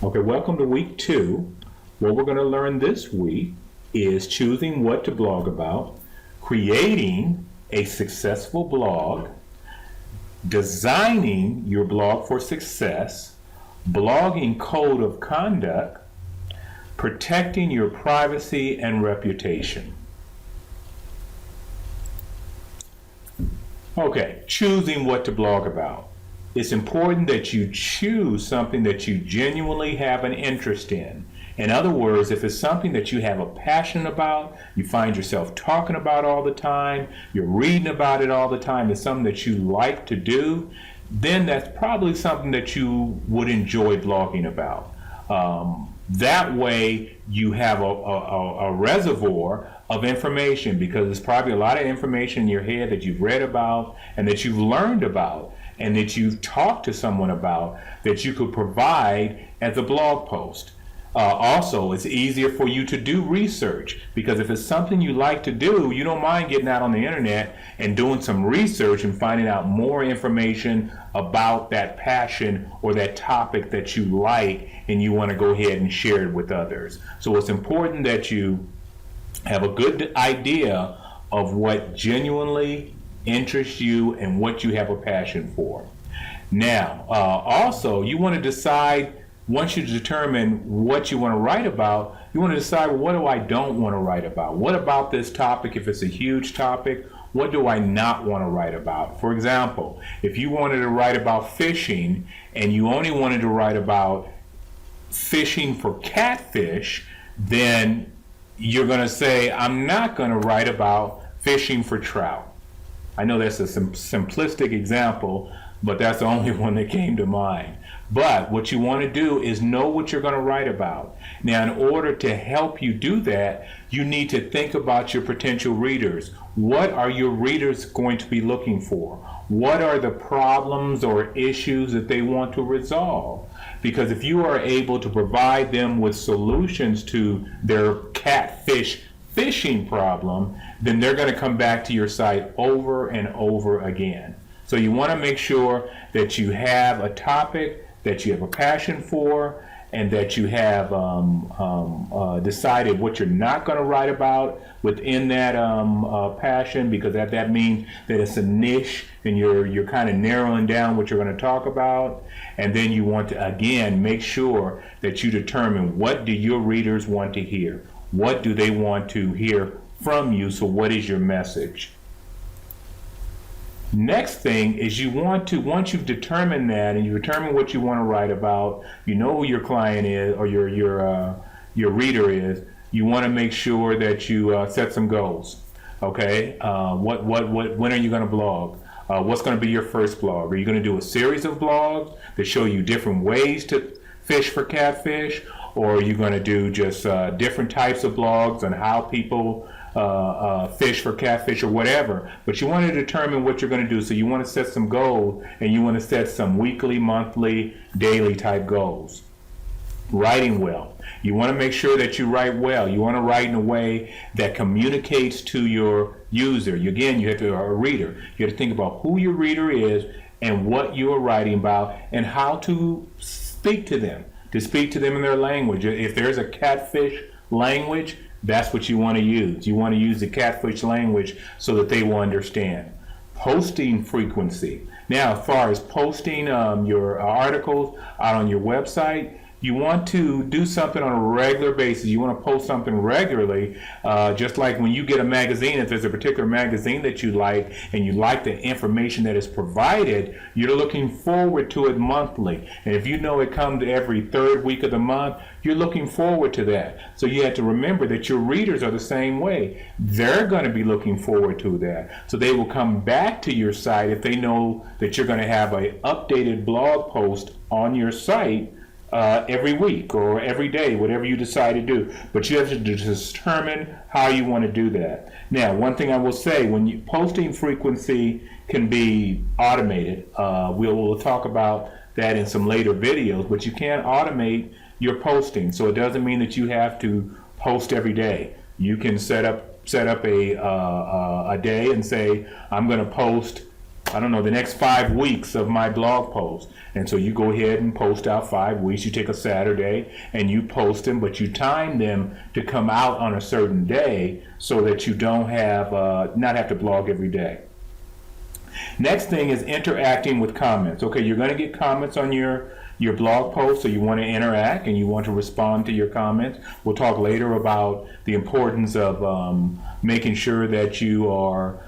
Okay, welcome to week 2. What we're going to learn this week is choosing what to blog about, creating a successful blog, designing your blog for success, blogging code of conduct, protecting your privacy and reputation. Okay, choosing what to blog about. It's important that you choose something that you genuinely have an interest in. In other words, if it's something that you have a passion about, you find yourself talking about all the time, you're reading about it all the time, it's something that you like to do, then that's probably something that you would enjoy blogging about. That way you have a reservoir of information, because there's probably a lot of information in your head that you've read about and that you've learned about and that you've talked to someone about that you could provide as a blog post. Also, it's easier for you to do research, because if it's something you like to do, you don't mind getting out on the internet and doing some research and finding out more information about that passion or that topic that you like, and you want to go ahead and share it with others. So it's important that you have a good idea of what genuinely interests you and what you have a passion for. Now, also, you want to decide, once you determine what you want to write about, you want to decide, well, what do I don't want to write about? What about this topic, if it's a huge topic, what do I not want to write about? For example, if you wanted to write about fishing and you only wanted to write about fishing for catfish, then you're going to say, I'm not going to write about fishing for trout. I know that's a simplistic example, but that's the only one that came to mind. But what you want to do is know what you're going to write about. Now, in order to help you do that, you need to think about your potential readers. What are your readers going to be looking for? What are the problems or issues that they want to resolve? Because if you are able to provide them with solutions to their catfish fishing problem, then they're going to come back to your site over and over again. So you want to make sure that you have a topic that you have a passion for, and that you have decided what you're not going to write about within that passion, because that means that it's a niche and you're kind of narrowing down what you're going to talk about. And then you want to, again, make sure that you determine, what do your readers want to hear? What do they want to hear from you? So what is your message? Next thing is, you want to, once you've determined that and you determine what you want to write about, you know who your client is or your reader is, you want to make sure that you set some goals. Okay, when are you going to blog? What's going to be your first blog? Are you going to do a series of blogs that show you different ways to fish for catfish? Or are you going to do just different types of blogs on how people fish for catfish or whatever? But you want to determine what you're going to do. So you want to set some goals, and you want to set some weekly, monthly, daily type goals. Writing well. You want to make sure that you write well. You want to write in a way that communicates to your user. Again, you have to, a reader. You have to think about who your reader is and what you are writing about and how to speak to them. To speak to them in their language. If there's a catfish language, that's what you want to use. You want to use the catfish language so that they will understand. Posting frequency. Now, as far as posting your articles out on your website, you want to do something on a regular basis. You want to post something regularly, just like when you get a magazine. If there's a particular magazine that you like and you like the information that is provided, you're looking forward to it monthly. And if you know it comes every third week of the month, you're looking forward to that. So you have to remember that your readers are the same way. They're going to be looking forward to that. So they will come back to your site if they know that you're going to have an updated blog post on your site every week or every day, whatever you decide to do. But you have to determine how you want to do that. Now, one thing I will say, when posting frequency can be automated. We'll talk about that in some later videos, but you can't automate your posting. So it doesn't mean that you have to post every day. You can set up a day and say, I'm going to post I don't know, the next 5 weeks of my blog post. And so you go ahead and post out 5 weeks. You take a Saturday and you post them, but you time them to come out on a certain day so that you don't have not have to blog every day. Next thing is interacting with comments. Okay, you're going to get comments on your blog post, so you want to interact and you want to respond to your comments. We'll talk later about the importance of making sure that you are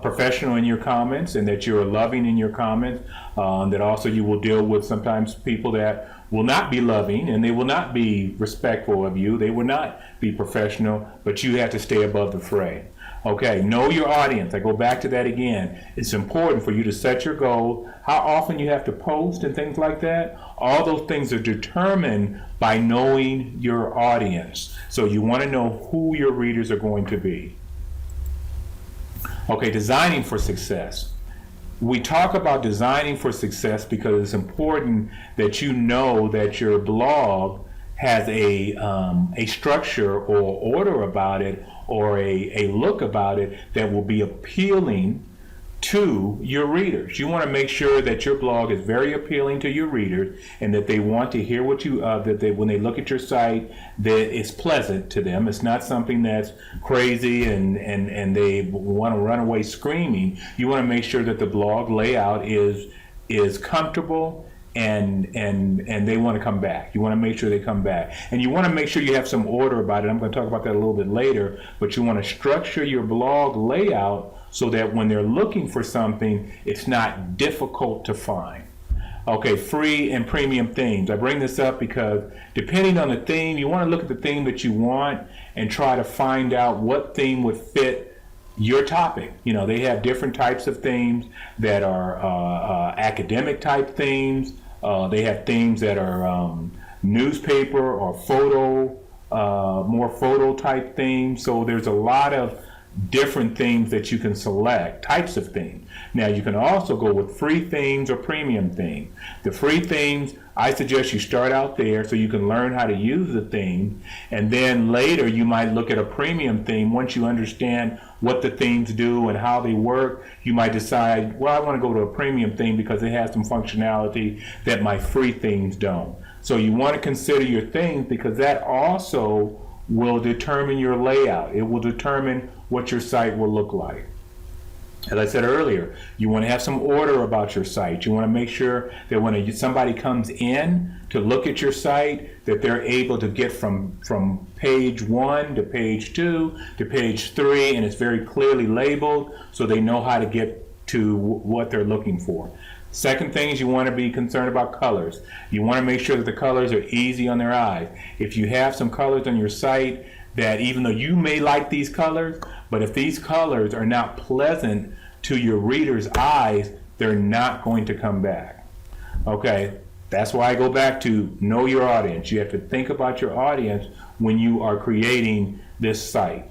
professional in your comments and that you're loving in your comments. That also you will deal with sometimes people that will not be loving and they will not be respectful of you. They will not be professional, but you have to stay above the fray. Okay, know your audience. I go back to that again. It's important for you to set your goal, how often you have to post and things like that. All those things are determined by knowing your audience. So you want to know who your readers are going to be. Okay, designing for success. We talk about designing for success because it's important that you know that your blog has a structure or order about it, or a look about it that will be appealing to your readers. You want to make sure that your blog is very appealing to your readers and that they want to hear what you, that they, when they look at your site, that it's pleasant to them. It's not something that's crazy and they want to run away screaming. You want to make sure that the blog layout is comfortable and they want to come back. You want to make sure they come back. And you want to make sure you have some order about it. I'm going to talk about that a little bit later, but you want to structure your blog layout so that when they're looking for something, it's not difficult to find. Okay, free and premium themes. I bring this up because depending on the theme, you want to look at the theme that you want and try to find out what theme would fit your topic. You know, they have different types of themes that are academic type themes. They have themes that are newspaper or photo, more photo type themes. So there's a lot of different themes that you can select, types of themes. Now you can also go with free themes or premium themes. The free themes, I suggest you start out there so you can learn how to use the theme, and then later you might look at a premium theme. Once you understand what the themes do and how they work, you might decide, well, I want to go to a premium theme because it has some functionality that my free themes don't. So you want to consider your themes because that also will determine your layout. It will determine what your site will look like. As I said earlier, you want to have some order about your site. You want to make sure that when somebody comes in to look at your site, that they're able to get from page 1 to page 2 to page 3, and it's very clearly labeled so they know how to get to what they're looking for. Second thing is you want to be concerned about colors. You want to make sure that the colors are easy on their eyes. If you have some colors on your site that even though you may like these colors, but if these colors are not pleasant to your readers' eyes, they're not going to come back. Okay, that's why I go back to know your audience. You have to think about your audience when you are creating this site.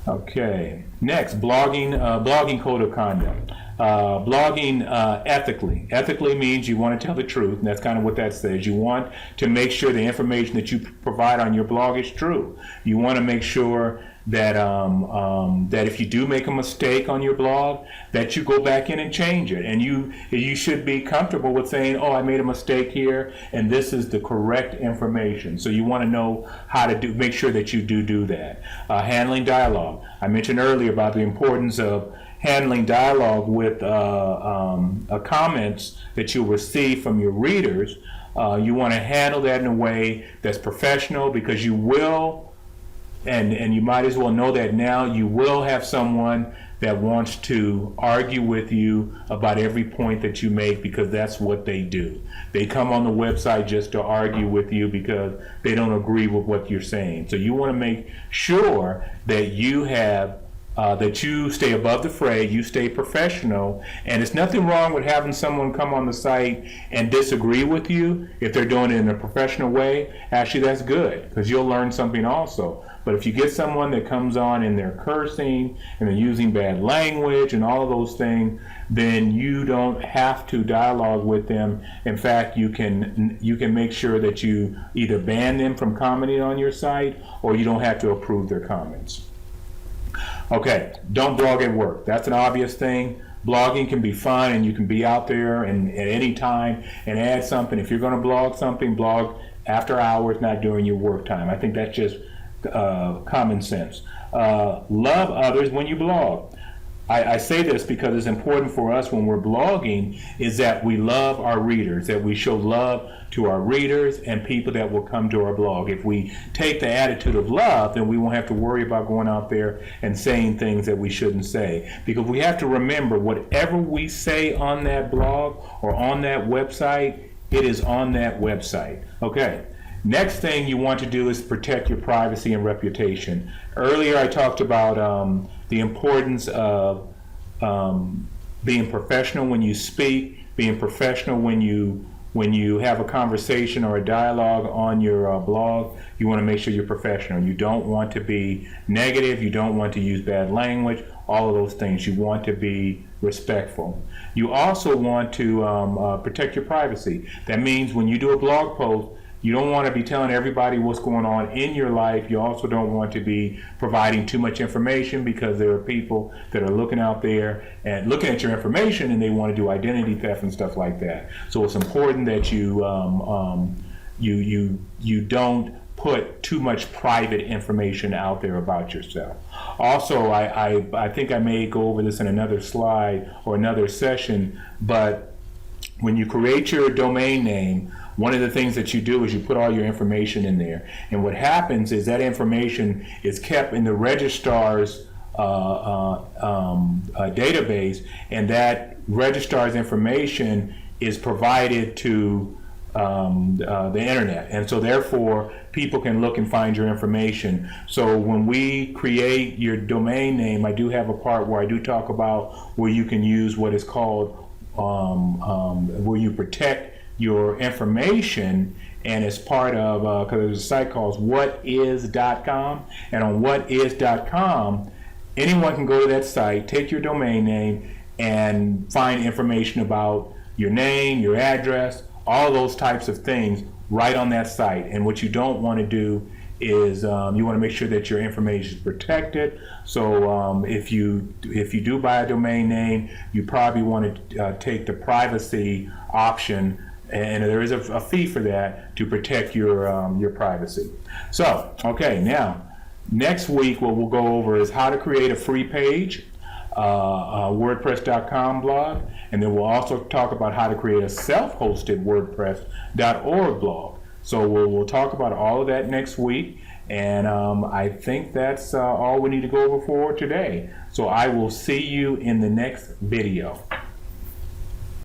Okay, next, blogging code of conduct. Blogging ethically. Ethically means you want to tell the truth, and that's kind of what that says. You want to make sure the information that you provide on your blog is true. You want to make sure that that if you do make a mistake on your blog, that you go back in and change it. And you should be comfortable with saying, oh, I made a mistake here, and this is the correct information. So you want to know how to make sure that you do that. Handling dialogue. I mentioned earlier about the importance of handling dialogue with comments that you'll receive from your readers. You want to handle that in a way that's professional, because you will, and you might as well know that now, you will have someone that wants to argue with you about every point that you make, because that's what they do. They come on the website just to argue with you because they don't agree with what you're saying. So you want to make sure that you have that you stay above the fray, you stay professional, and there's nothing wrong with having someone come on the site and disagree with you if they're doing it in a professional way. Actually, that's good, because you'll learn something also. But if you get someone that comes on and they're cursing and they're using bad language and all of those things, then you don't have to dialogue with them. In fact, you can make sure that you either ban them from commenting on your site, or you don't have to approve their comments. Okay, don't blog at work. That's an obvious thing. blogging can be fun, and you can be out there and at any time and add something. If you're going to blog something, blog after hours, not during your work time. I think that's just common sense. Love others when you blog. I say this because it's important for us when we're blogging is that we love our readers, that we show love to our readers and people that will come to our blog. If we take the attitude of love, then we won't have to worry about going out there and saying things that we shouldn't say. Because we have to remember, whatever we say on that blog or on that website, it is on that website. Okay. Next thing you want to do is protect your privacy and reputation. Earlier I talked about the importance of being professional when you speak, being professional when you have a conversation or a dialogue on your blog. You want to make sure you're professional. You don't want to be negative. You don't want to use bad language, all of those things. You want to be respectful. You also want to protect your privacy. That means when you do a blog post, you don't want to be telling everybody what's going on in your life. You also don't want to be providing too much information, because there are people that are looking out there and looking at your information, and they want to do identity theft and stuff like that. So it's important that you don't put too much private information out there about yourself. Also, I think I may go over this in another slide or another session, but when you create your domain name, one of the things that you do is you put all your information in there. And what happens is that information is kept in the registrar's database, and that registrar's information is provided to the internet. And so therefore, people can look and find your information. So when we create your domain name, I do have a part where I do talk about where you can use what is called, where you protect your information, and it's part of, because there's a site called whatis.com, and on whatis.com, anyone can go to that site, take your domain name, and find information about your name, your address, all those types of things right on that site. And what you don't want to do is you want to make sure that your information is protected. So if you do buy a domain name, you probably want to take the privacy option, and there is a fee for that to protect your privacy. So, okay, now next week what we'll go over is how to create a free page, WordPress.com blog, and then we'll also talk about how to create a self-hosted WordPress.org blog. So we'll talk about all of that next week, and I think that's all we need to go over for today. So I will see you in the next video.